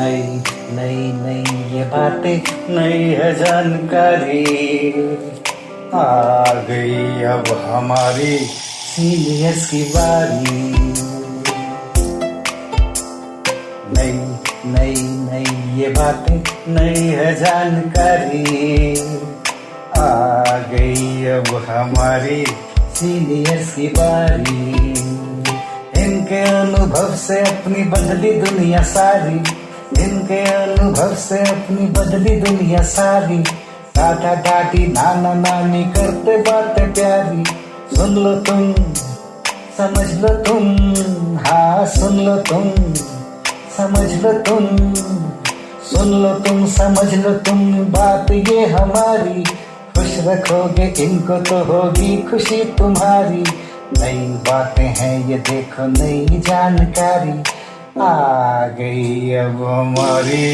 नई नई नई ये बातें नई है जानकारी आ गई अब हमारी सीनियर्स की बारी। नई नई नई ये बातें नई है जानकारी आ गई अब हमारी सीनियर्स की बारी। इनके अनुभव से अपनी बदली दुनिया सारी, इनके अनुभव से अपनी बदली दुनिया सारी। टाटा टाटी नाना नानी करते बातें प्यारी। सुन लो तुम समझ लो तुम, हाँ सुन लो तुम समझ लो तुम, सुन लो तुम समझ लो तुम बात ये हमारी। खुश रखोगे इनको तो होगी खुशी तुम्हारी। नई बातें हैं ये देखो नई जानकारी आ गई अब हमारी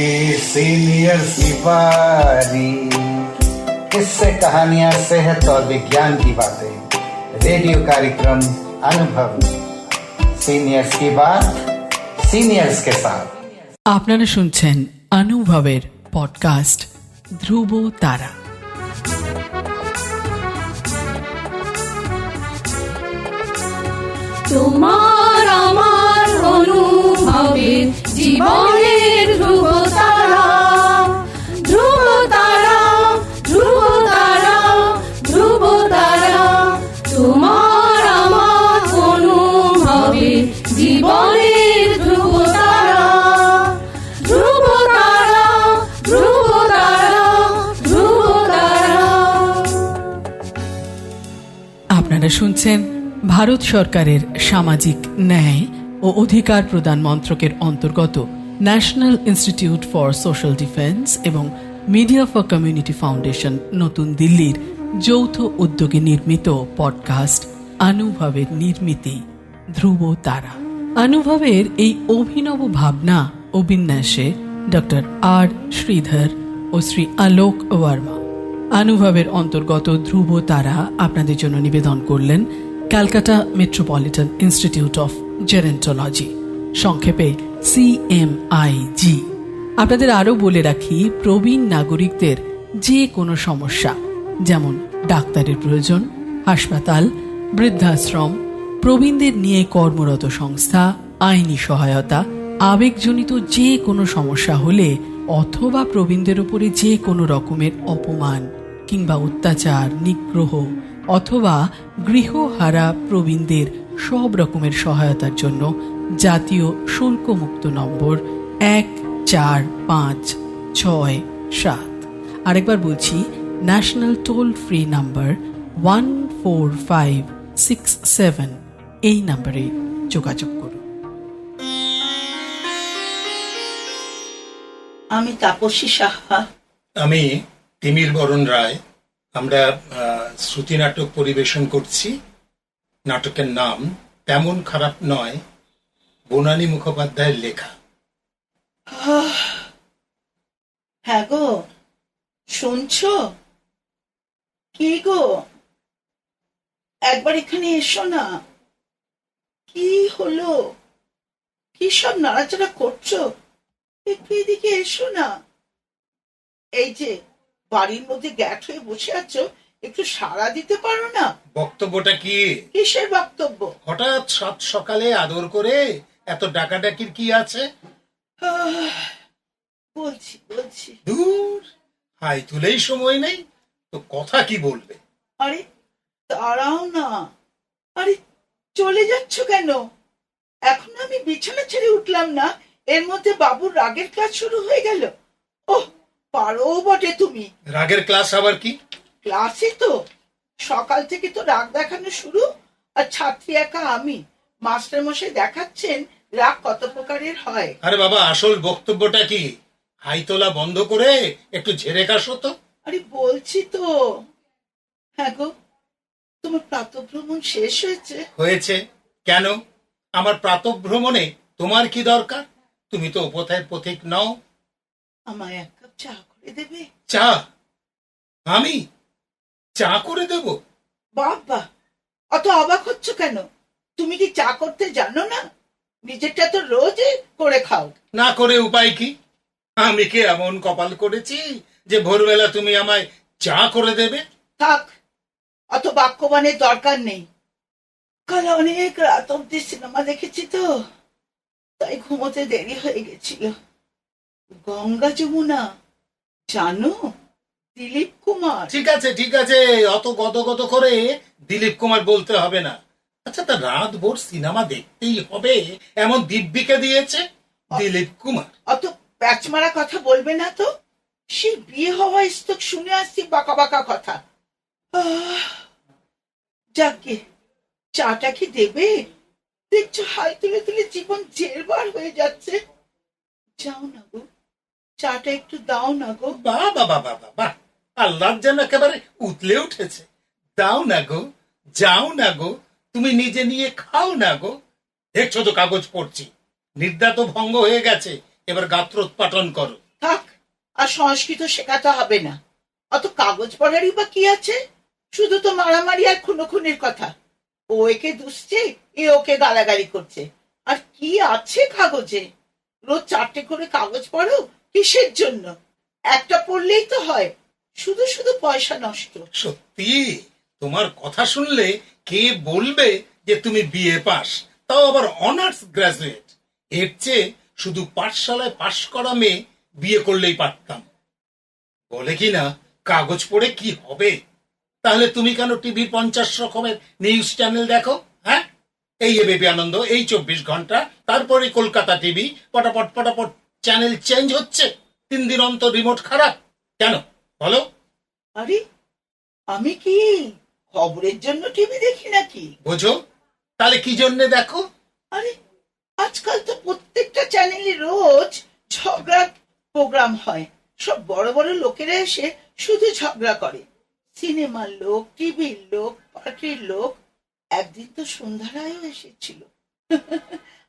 सीनियर्स की बारी। किस्से कहानियां सेहत और विज्ञान की बातें, रेडियो कार्यक्रम अनुभव, सीनियर्स की बात সিনিয়র্স কে সাথ। আপনারা শুনছেন অনুভবের পডকাস্ট ধ্রুব তারা। তোমার আমার অনুভবের জীবনের ধ্রুব তারা, ধ্রুব তারা, ধ্রুব তারা, ধ্রুব তারা। তোমার আমার অনুভবের জীবনের ধ্রুব তারা, ধ্রুব তারা, ধ্রুব তারা, ধ্রুব তারা। আপনারা শুনছেন ভারত সরকারের সামাজিক ন্যায় ও অধিকার প্রদান মন্ত্রকের অন্তর্গত national institute for social defence এবং মিডিয়া ফর কমিউনিটি ফাউন্ডেশন নতুন দিল্লির যৌথ উদ্যোগে নির্মিত পডকাস্ট অনুভবের নির্মিতি ধ্রুব তারা। অনুভবের এই অভিনব ভাবনা ও বিন্যাসে ডক্টর আর শ্রীধর ও শ্রী আলোক ওয়ার্মা। অনুভবের অন্তর্গত ধ্রুব তারা আপনাদের জন্য নিবেদন করলেন Calcutta metropolitan institute of gerontology, সংক্ষেপে CMIG। আপনাদের আরও বলে রাখি, প্রবীণ নাগরিকদের যে কোনো সমস্যা, যেমন ডাক্তারের প্রয়োজন, হাসপাতাল, বৃদ্ধাশ্রম, প্রবীণদের নিয়ে কর্মরত সংস্থা, আইনি সহায়তা, আবেগজনিত যে কোনো সমস্যা হলে অথবা প্রবীণদের উপরে যে কোনো রকমের অপমান কিংবা অত্যাচার, নিগ্রহ অথবা গৃহহারা প্রবীণদের সব রকমের সহায়তার জন্য জাতীয় শুল্কমুক্ত নম্বর 145667। আরেকবার বলছি, ন্যাশনাল টোল ফ্রি নাম্বার 14567। এই নাম্বারে যোগাযোগ করুন। আমি তাপসী সাহা। আমি তিমির বরণ রায়। আমরা শ্রুতি নাটক পরিবেশন করছি। নাটকের নাম তেমন খারাপ নয়, বনানী মুখোপাধ্যায়ের লেখা। হ্যাঁ গো, শুনছো? কি গো, একবার এখানে এসো না। কি হলো? কি সব নাড়াচাড়া করছো? একটু এদিকে এসো না। এই যে বাড়ির মধ্যে গ্যাট হয়ে বসে আছো, একটু সাড়া দিতে পারো না? বক্তব্যটা কি? কিসের বক্তব্য? হঠাৎ সাত সকালে আদর করে এত ডাকাডাকির কি আছে? বলছি বলছি। দূর, হাই তুলেই সময় নেই তো কথা কি বলবে? আরে দাঁড়াও না। আরে চলে যাচ্ছ কেন? এখন আমি বিছানা ছেড়ে উঠলাম না, এর মধ্যে বাবুর রাগের ক্লাস শুরু হয়ে গেল। ওহ, পারো বটে তুমি। রাগের ক্লাস আবার কি? ক্লাসে তো সকাল থেকে তো রাগ দেখানো শুরু, আর ছাত্রী একা আমি। মাস্টার মশাই দেখাচ্ছেন রাগ কত প্রকারের হয়। আরে বাবা, আসল বক্তব্যটা কি? হাই তোলা বন্ধ করে একটু ঝেড়ে কাশো তো। আরে বলছি তো। হ্যাঁ গো, তোমার প্রাতঃভ্রমণ শেষ হয়েছে? হয়েছে কেন? আমার প্রাতঃভ্রমণে তোমার কি দরকার? তুমি তো উপথায়ের পথিক নও। আমায় এক কাপ চা করে দেবে? চা? আমি চা করে দেব? বাবা, অত অবাক হচ্ছ কেন? তুমি কি চা করতে জানো না? নিজেরটা তো রোজই করে খাও। না করে উপায় কি? আমি কি এমন কপাল করেছি যে ভোরবেলা তুমি আমায় চা করে দেবে? থাক, অত বাক্যবানের দরকার নেই। কাল অনেক রাত অব্দি সিনেমা দেখেছি তো, তাই ঘুমোতে দেরি হয়ে গেছিল। গঙ্গা যমুনা জানো, দিলীপ কুমার। ঠিক আছে ঠিক আছে, অত গত করে দিলীপ কুমার বলতে হবে না। আচ্ছা, তা রাত ভোর সিনেমা দেখতেই হবে এমন দিব্যিকে দিয়েছে দিলীপ কুমার? অত প্যাচ মারা কথা বলবে না তো। সে বিয়ে হওয়া স্তক শুনে আসছি বাঁকা বাঁকা কথা। যাকে চাটা কি দেবে? দেখছো হাই তুলে তুলে জীবন জেরবার হয়ে যাচ্ছে। যাও না গো, চাটা একটু দাও না গো। বাহ বাহ বাহ বাহ বাহ, আল্লাহ যেন একেবারে উতলে উঠেছে। দাও না গো, যাও না গো, তুমি নিজে নিয়ে খাও না গো। দেখছো তো কাগজ পড়ছি, নিদ্রা তো ভঙ্গ হয়ে গেছে, এবার গাত্রোৎপাটন করো। থাক, আর সংস্কৃত শেখাতে হবে না। অত কাগজ পড়ারই বা কি আছে? শুধু তো মারামারি আর খুনোখুনির কথা। ও একে দুষছে, এ ওকে গালাগালি করছে। আর কি আছে কাগজে? রোজ 4টে করে কাগজ পড়ো কিসের জন্য? একটা পড়লেই তো হয়, শুধু শুধু পয়সা নষ্ট। সত্যি তোমার কথা শুনলে কে বলবে যে তুমি বিএ পাস, তাও আবার অনার্স গ্রাজুয়েট। এর চেয়ে শুধু পাঠশালায় পাশ করা মেয়ে বিয়ে করলেই পারতাম। বলে কি না কাগজ পড়ে কি হবে? তাহলে তুমি কেন টিভির 50 রকমের নিউজ চ্যানেল দেখো? হ্যাঁ, এই এবিপি আনন্দ, এই 24 ঘন্টা, তারপরে কলকাতা টিভি, পটাপট পটাপট চ্যানেল চেঞ্জ হচ্ছে। 3 দিন অন্তর রিমোট খারাপ কেন বলো? আরে, আমি কি খবরের জন্য টিভি দেখি নাকি? বোঝো তাহলে কি জন্য দেখো? আরে, আজকাল তো প্রত্যেকটা চ্যানেলে রোজ ঝগড়া প্রোগ্রাম হয়। সব বড় বড় লোকেরা এসে শুধু ঝগড়া করে। সিনেমার লোক, টিভির লোক, পার্টির লোক। একদিন তো সন্ধ্যা রায়ও এসেছিল।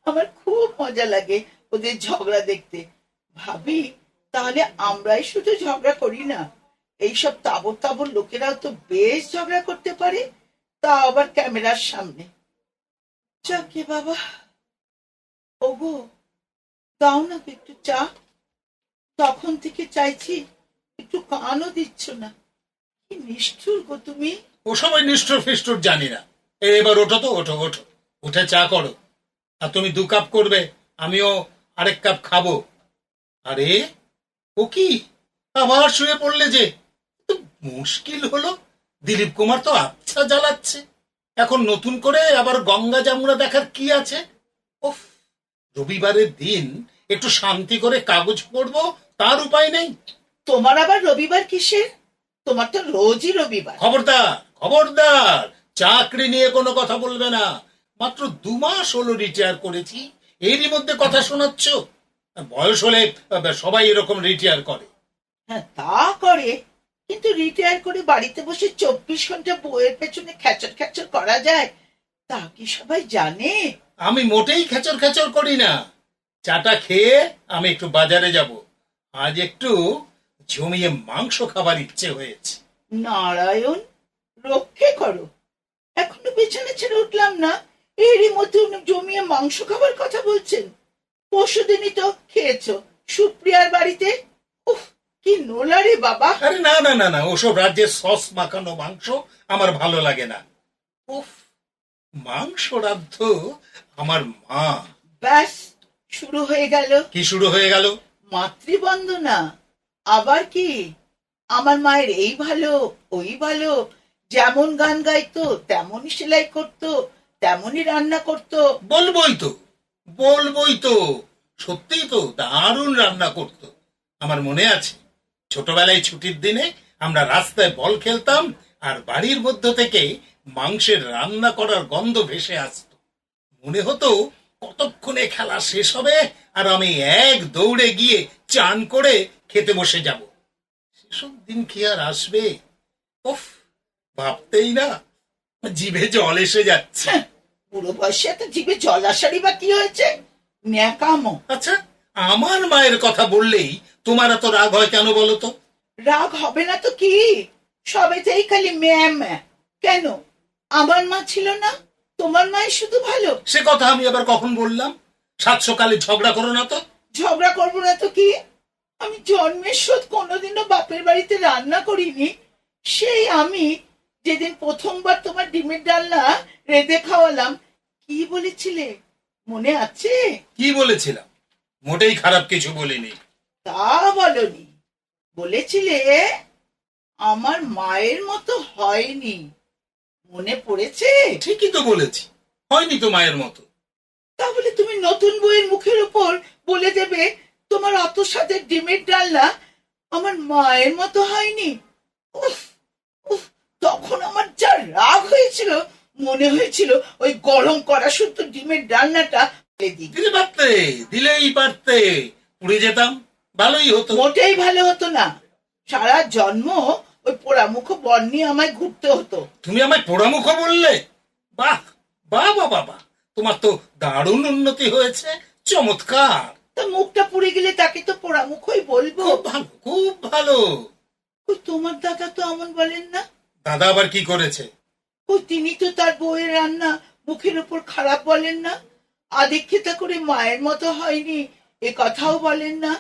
আমার খুব মজা লাগে ওদের ঝগড়া দেখতে। ভাবি, তাহলে আমরাই শুধু ঝগড়া করি না, এইসব তাবর তাবর লোকেরাও তো বেশ ঝগড়া করতে পারে, তা আবার ক্যামেরার সামনে। যাকে বাবা। ওগো, দাও না একটু চা। তখন থেকে চাইছি, একটু কানও দিচ্ছ না। কি নিষ্ঠুর গো তুমি। ও সময় নিষ্ঠুর ফিষ্ঠুর জানি না। এবার ওঠো তো, ওঠো ওঠো, উঠে চা করো। আর তুমি 2 কাপ করবে, আমিও আরেক কাপ খাবো। আরে ও কি আবার শুয়ে পড়লে যে? তো মুশকিল হলো, দিলীপ কুমার তো আচ্ছা জ্বালাচ্ছে। এখন নতুন করে আবার গঙ্গা যমুনা দেখার কি আছে? ওফ, রবিবারের দিন একটু শান্তি করে কাগজ পড়বো, তার উপায় নেই। তোমার আবার রবিবার কিসের? তোমার তো রোজই রবিবার। খবরদার খবরদার, চাকরি নিয়ে কোনো কথা বলবে না। মাত্র 2 মাস হলো রিটায়ার করেছি, এরই মধ্যে কথা শোনাচ্ছ? বয়স হলে সবাই এরকম রিটায়ার করে। হ্যাঁ, তা করে, কিন্তু রিটায়ার করে বাড়িতে বসে 24 ঘন্টা বইয়ের পেছনে খ্যাচর খ্যাচর করা যায়, তা কি সবাই জানে? আমি মোটেই খেচর খেচর করি না। চাটা খেয়ে আমি একটু বাজারে যাব। আজ একটু জমিয়ে মাংস খাবার ইচ্ছে হয়েছে। নারায়ণ, রক্ষে করো। এখনো বিছানা ছেড়ে উঠলাম না, এরই মধ্যে উনি জমিয়ে মাংস খাবার কথা বলছেন। পরশুদিনই তো খেয়েছো সুপ্রিয়ার বাড়িতে। উফ, কি নোলা রে বাবা। আরে না না না না, ওসব রাজ্যের সস মাখানো মাংস আমার ভালো লাগে না। উফ, মাংস রাদ্ধ আমার মা। ব্যাস, শুরু হয়ে গেল। কি শুরু হয়ে গেল? মাতৃবন্দনা। আবার কি? আমার মায়ের এই ভালো, ওই ভালো, যেমন গান গাইতো তেমনই সেলাই করতো, তেমনই রান্না করতো। বলবই তো, সত্যিই তো দারুণ রান্না করতো। আমার মনে আছে, ছোটবেলায় ছুটির দিনে আমরা রাস্তায় বল খেলতাম, আর বাড়ির মধ্য থেকে মাংসের রান্না করার গন্ধ ভেসে আসতো। মনে হতো কতক্ষণে খেলা শেষ হবে আর আমি এক দৌড়ে গিয়ে চান করে খেতে বসে যাব। সেসব দিন কি আর আসবে? উফ, ভাবতেই না জিভে জল এসে যাচ্ছে। হ্যাঁ, বুড়ো বয়সে এত জিভে জল আসারই বা কি হয়েছে? ন্যাকামো। আচ্ছা, আমার মায়ের কথা বললেই তোমার এত রাগ হয় কেন বলো তো? রাগ হবে না তো কি? সবেতেই খালি ম্যাম। কেন, আমার মা ছিল না? তোমার মাই শুধু ভালো? সে কথা আমি আবার কখন বললাম? 7 সকালে ঝগড়া করো না তো। ঝগড়া করবো না তো কি? আমি জন্মের শোধ কোনোদিনও বাপের বাড়িতে রান্না করিনি। সেই আমি যেদিন প্রথমবার তোমার ডিমের ডালনা রেঁধে খাওয়ালাম, কি বলেছিলে মনে আছে? কি বলেছিলাম? মোটেই খারাপ কিছু বলিনি। তা বলনি, বলেছিলে আমার মায়ের মতো হয়নি। মনে পড়েছে? ঠিকই তো বলেছি, হয়নি তো মায়ের মতো। তাহলে তুমি নতুন বউয়ের মুখের উপর বলে দেবে তোমার অত স্বাদের ডিমের ডালনা আমার মায়ের মতো হয়নি? উফ উফ, তখন আমার যা রাগ হয়েছিল, মনে হয়েছিল ওই গরম করা শুদ্ধ ডিমের ডালনাটা ফেলে দিই। দিলে পারতে, দিলেই পারতে, পুড়ে যেতাম, ভালোই হতো। মোটেই ভালো হতো না, সারা জন্ম ওই পোড়ামুখ বর নিয়ে আমায় ঘুরতে হতো। তুমি আমায় পোড়ামুখ বললে? বাহ বাহ বাহ বাবা, তোমার তো দারুণ উন্নতি হয়েছে, চমৎকার। তা মুখটা পুড়ে গেলে তাকে তো পোড়ামুখই বলবো। খুব ভালো, খুব ভালো। ওই তোমার দাদা তো এমন বলেন না। দাদা আবার কি করেছে? ওই তিনি তো তার বউয়ের রান্না মুখের উপর খারাপ বলেন না, আদিক্ষেতা করে মায়ের মতো হয়নি এ কথাও বলেন না।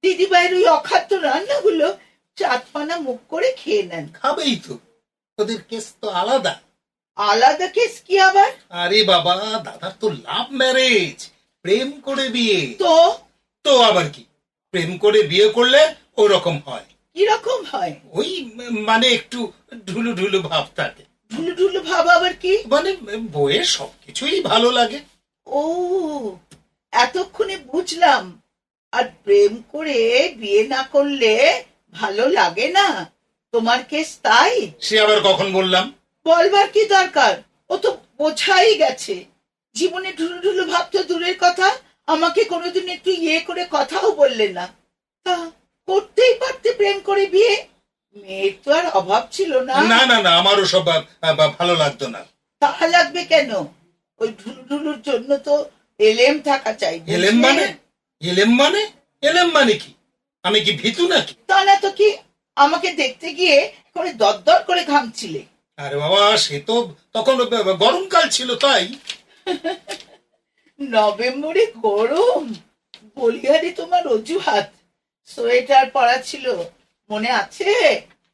দিদিভাইয়ের ওই অখাদ্য রান্নাগুলো চাঁদপানা মুখ করে খেয়ে নেন। খাবেই তো, ওদের কেস তো আলাদা। আলাদা কেস কি আবার? আরে বাবা, দাদার তো লাভ ম্যারেজ, প্রেম করে বিয়ে। তো তো আবার কি, প্রেম করে বিয়ে করলে ওরকম হয়। কিরকম হয়? ওই মানে একটু ঢুলু ঢুলু ভাব থাকে। ঢুলু ঢুলু ভাব আবার কি? মানে বইয়ের সবকিছুই ভালো লাগে। ও, এতক্ষণে বুঝলাম। আর প্রেম করে বিয়ে না করলে ভালো লাগে না, তোমার কেস তাই? সে আবার কখন বললাম? বলবার কি দরকার, ও তো বোঝাই গেছে। জীবনে ঢুলু ঢুলু ভাব তো দূরের কথা, আমাকে কোনোদিন একটু ইয়ে করে কথাও বললে না। তা করতেই পারতে প্রেম করে বিয়ে, মেয়ের তো আর অভাব ছিল না। না না না, আমারও সব ভালো লাগতো না। তা লাগবে কেন? ওই ঢুলু ঢুলুর জন্য তো এলেম থাকা চাই। এলেম মানে? এলেম মানে? এলেম মানে কি? আমি কি ভীতু নাকি? তা না তো কি, আমাকে দেখতে গিয়ে করে দরদর করে ঘামছিলে। আরে বাবা, সে তো তখন গরমকাল ছিল তাই। নভেম্বরে গরম, বলিহারি তোমার অজুহাত। সোয়েটার পরা ছিল, মনে আছে?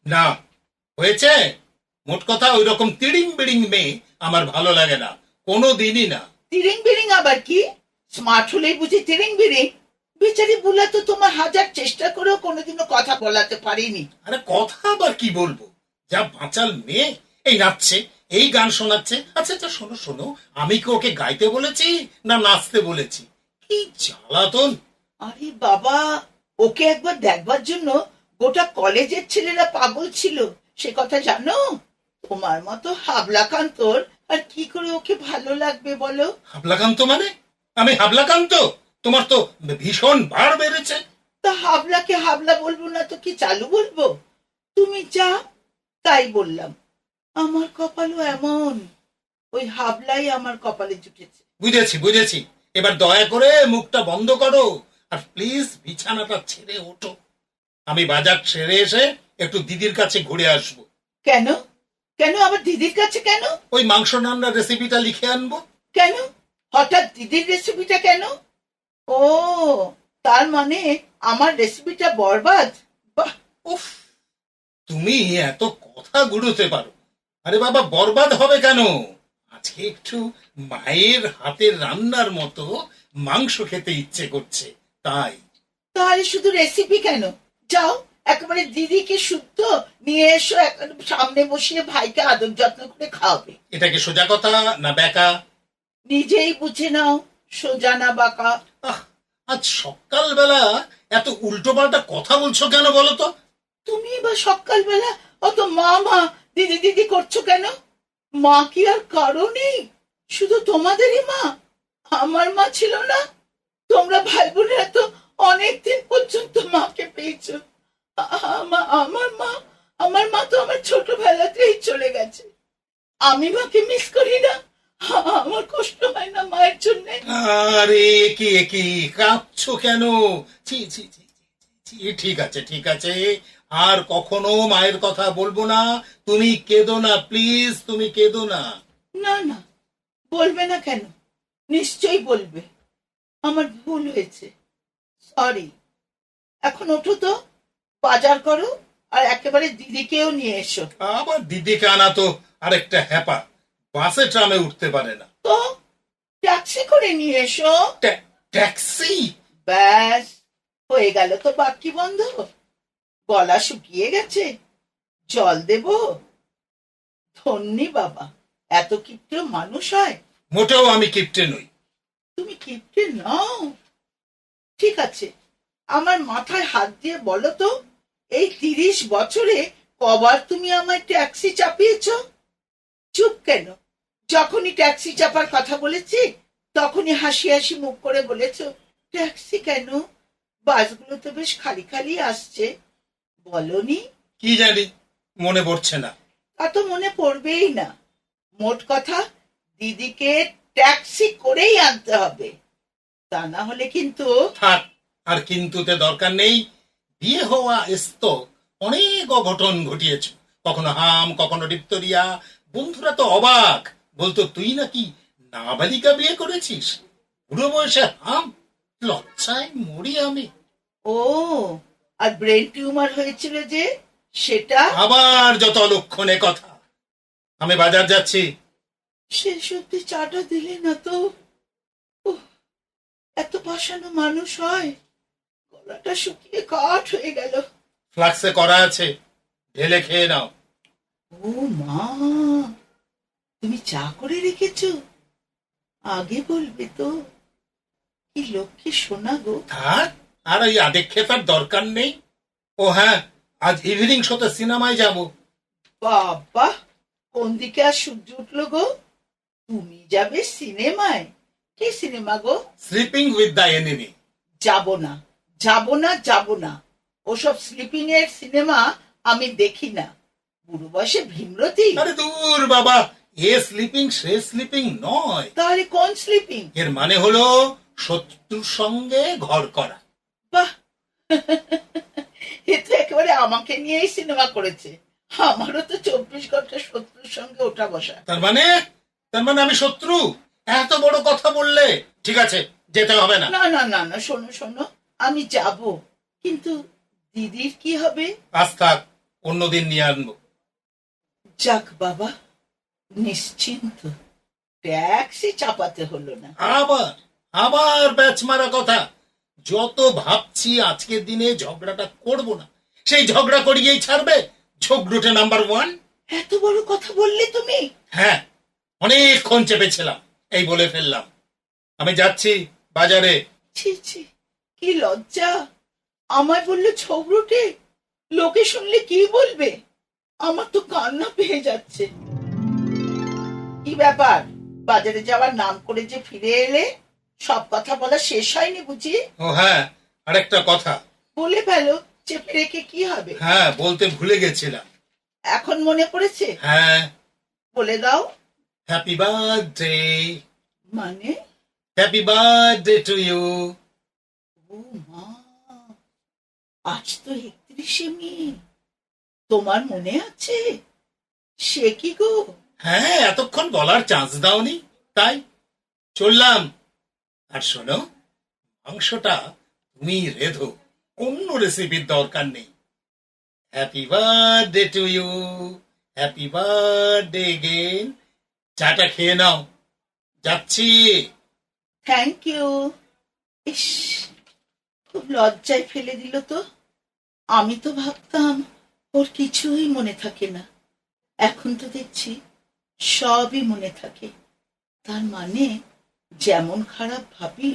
না, হয়েছে। মোট কথা ওই রকম তিড়িং বিড়িং মেয়ে আমার ভালো লাগে না, কোনো দিনই না। তিরিং বিরিং আবার কি? স্মার্ট হলেই বুঝি তিরিং বিরিং? বেচারি বুলা তো তোমার হাজার চেষ্টা করেও কোনোদিনও কথা বলাতে পারিনি। আরে কথা আবার কি বলবো, যা বাঁচাল মেয়ে, এই নাচছে, এই গান শোনাচ্ছে। আচ্ছা আচ্ছা, শোনো শোনো, আমি কি ওকে গাইতে বলেছি না নাচতে বলেছি? কি জ্বালাতন! আরে বাবা, ওকে একবার দেখবার জন্য গোটা কলেজের ছেলেরা পাগল ছিল, সে কথা জানো? তোমার মতো হাবলাকান্তর আর কি করে ওকে ভালো লাগবে বলো? হাবলাকান্ত মানে? আমি হাবলাকান্ত? তোমার তো ভীষণ বার বেড়েছে। তা হাবলাকে হাবলা বলবো না তো কি চালু বলবো? তুমি যা তাই বললাম। আমার কপালও এমন, ওই হাবলাই আমার কপালে জুটেছে। বুঝেছি বুঝেছি, এবার দয়া করে মুখটা বন্ধ করো আর প্লিজ বিছানাটা ছেড়ে ওঠো। আমি বাজার ছেড়ে এসে একটু দিদির কাছে ঘুরে আসবো। কেন? কেন আবার দিদির কাছে কেন? ওই মাংস রান্নার রেসিপিটা লিখে আনবো। কেন হঠাৎ দিদির রেসিপিটা কেন? ও, তার মানে আমার রেসিপিটা বরবাদ? বাহ, উফ, তুমি এত কথা গুড়োতে পারো। আরে বাবা, বরবাদ হবে কেন? আজকে একটু মায়ের হাতের রান্নার মতো মাংস খেতে ইচ্ছে করছে, তাই। তাহলে শুধু রেসিপি কেন, যাও একেবারে দিদিকে শুদ্ধ নিয়ে এসো, সামনে বসিয়ে ভাইকে আদর যত্ন করে খাওয়াবে। এটাকে সোজা কথা না বেকা? নিজেই বুঝে নাও, সোজা না বাঁকা। আহ, আজ সকালবেলা এত উল্টো পাল্টা কথা বলছো কেন বলো তো? তুমি বা সকালবেলা অত মা মা দিদি দিদি করছো কেন? মা কি আর কারো নেই? শুধু তোমাদেরই মা? আমার মা ছিল না? তোমরা ভাই বোনেরা তো অনেকদিন পর্যন্ত মাকে পেয়েছো। আমার মা তো আমার ছোটবেলাতেই চলে গেছে। আমি মাকে মিস করি না? আমার কষ্ট হয় না মায়ের জন্য? আরে কি কি কাঁদছো কেন? ছি ছি ছি ছি, ছি, ঠিক আছে ঠিক আছে, আর কখনো মায়ের কথা বলবো না। তুমি কেঁদো না প্লিজ, তুমি কেঁদো না। না না, বলবে না কেন? নিশ্চয়ই বলবে। আমার ভুল হয়েছে, সরি। এখন ওঠো তো, বাজার করো, আর একেবারে দিদিকেও নিয়ে এসো। আবার দিদিকে আনা তো আরেকটা হ্যাপা, বাসে ট্রামে উঠতে পারে না। তো ট্যাক্সি করে নিয়ে এসো। ট্যাক্সি? ব্যাস, হয়ে গেল তো বাকি বন্ধ। গলা শুকিয়ে গেছে, জল দেব? ধন্যি বাবা, এত কিপ্টে মানুষ হয়? মোটেও আমি কিপ্টে নই। তুমি কিপ্টে নাও? ঠিক আছে, আমার মাথায় হাত দিয়ে বলো তো, এই 30 বছরে কবার তুমি আমায় ট্যাক্সি চাপিয়েছ? চুপ কেন? যখনই ট্যাক্সি চাপার কথা বলেছি তখনই হাসি হাসি মুখ করে বলেছ ট্যাক্সি কেন, বাসগুলো তো বেশ খালি খালি আসছে। বলনি? কি জানি, মনে পড়ছে না। তা তো মনে পড়বেই না। মোট কথা, দিদিকে ট্যাক্সি করেই আনতে হবে, তা না হলে কিন্তু। থাক, আর কিন্তুতে দরকার নেই। বিয়ে হওয়া এস্ত অনেক অঘটন ঘটিয়েছ, কখনো হাম, কখনো ডিপথেরিয়া। বন্ধুরা তো অবাক, বলতো তুই নাকি নাবালিকা বিয়ে করেছিস, বুড়ো বয়সে হাম। লজ্জায় মরি আমি। ও, আর ব্রেন টিউমার হয়েছিল যে, সেটা? আবার যত অলক্ষণে কথা। আমি বাজার যাচ্ছি। শেষ অব্দি চাটা দিলে না তো। উফ, এত পাষানো মানুষ হয়? গলাটা শুকিয়ে কাঠ হয়ে গেল। ফ্লাক্সে করা আছে, ঢেলে খেয়ে নাও। ও মা, তুমি চা করে রেখেছো? আগে বলবে তো। কি লক্ষ্মী সোনা গো। থাক, আর ওই আদেক্ষেতার দরকার নেই। ও হ্যাঁ, আজ ইভিনিং শোতে সিনেমায় যাব। বাবা, কোন দিকে আর সূর্য উঠলো গো? তুমি যাবে সিনেমায়? কি সিনেমা গো? Sleeping with the enemy. যাব না, যাব না, যাব না। ওসব স্লিপিং এর সিনেমা আমি দেখি না। বুড়ো বয়সে ভীমরতি? আরে দূর বাবা, এ স্লিপিং সে স্লিপিং নয়। তাহলে কোন স্লিপিং? এর মানে হলো শত্রুর সঙ্গে ঘর করা। বাহ, এ তো একেবারে আমাকে নিয়েই সিনেমা করেছে। আমারও তো 24 ঘন্টা শত্রুর সঙ্গে ওঠা বসা। তার মানে আমি শত্রু? এত বড় কথা বললে। ঠিক আছে, যেতে হবে না। না না না না, শোনো শোনো, আমি যাব, কিন্তু দিদির কি হবে? আজ থাক, অন্যদিন নিয়ে আনবো। যাক বাবা, নিশ্চিন্ত, ট্যাক্সি চাপাতে হলো না। আবার ব্যাচ মারা কথা। যত ভাবছি আজকের দিনে ঝগড়াটা করব না, সেই ঝগড়া করিয়েই ছাড়বে ঝগড়ুটে নাম্বার 1। এত বড় কথা বললে তুমি? হ্যাঁ, অনেকক্ষণ চেপেছিলাম, এই বলে ফেললাম। আমি যাচ্ছি বাজারে। ছি ছি, কি লজ্জা! আমায় বললে ঝগড়ুটে, লোকে শুনলে কি বলবে? আমার তো কান্না পেয়ে যাচ্ছে। কি ব্যাপার, বাজারে যাওয়ার নাম করে যে ফিরে এলে? সব কথা বলা শেষ হয়নি বুঝি? ও হ্যাঁ, আরেকটা কথা। বলে ফেলো, চেপে রেখে কি হবে? হ্যাঁ, বলতে ভুলে গেছিলাম। এখন মনে পড়েছে? হ্যাঁ, বলে দাও। Happy birthday. মানে? Happy birthday to you. ও মা, আজ তো 31শে মে। তোমার মনে আছে? সে কি গো? হ্যাঁ, এতক্ষণ বলার চান্স দাওনি, তাই চললাম। আর শোনো, মাংসটা তুমি রেধো, অন্য রেসিপির দরকার নেই। Happy birthday to you, happy birthday again. চাটা খেয়ে নাও, যাচ্ছি। Thank you. ইস, খুব লজ্জায় ফেলে দিল তো। আমি তো ভাবতাম ওর কিছুই মনে থাকে না, এখন তো দেখছি সবই মনে থাকে। তার মানে যেমন খারাপ ভাবি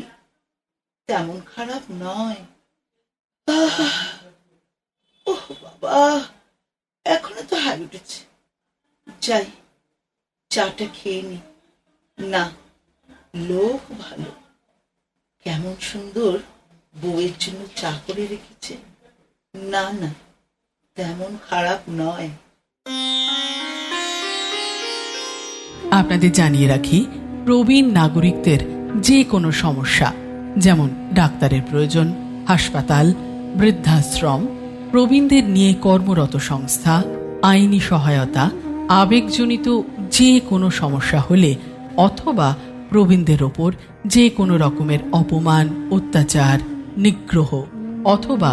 তেমন খারাপ নয়। ওহ বাবা, এখনো তো হাই উঠেছে। যাই, চাটা খেয়ে নি। না, লোক ভালো, কেমন সুন্দর বউয়ের জন্য চা করে রেখেছে। না না, তেমন খারাপ নয়। আপনাদের জানিয়ে রাখি, প্রবীণ নাগরিকদের যে কোনো সমস্যা, যেমন ডাক্তারের প্রয়োজন, হাসপাতাল, বৃদ্ধাশ্রম, প্রবীণদের নিয়ে কর্মরত সংস্থা, আইনি সহায়তা, আবেগজনিত যে কোনো সমস্যা হলে, অথবা প্রবীণদের ওপর যে কোনো রকমের অপমান, অত্যাচার, নিগ্রহ, অথবা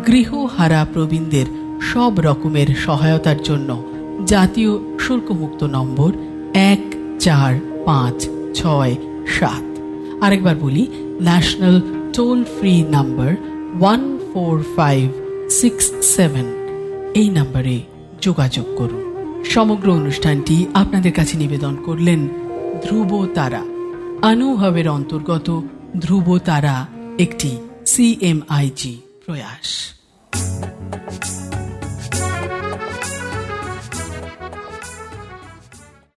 গৃহহারা প্রবীণদের সব রকমের সহায়তার জন্য জাতীয় শুল্কমুক্ত নম্বর 145667। আরেকবার বলি, ন্যাশনাল টোল ফ্রি নাম্বার 14567। এই নম্বরে যোগাযোগ করুন। সমগ্র অনুষ্ঠানটি আপনাদের কাছে নিবেদন করলেন ধ্রুব তারা। অনুভবের অন্তর্গত ধ্রুব তারা একটি CMIG প্রয়াস।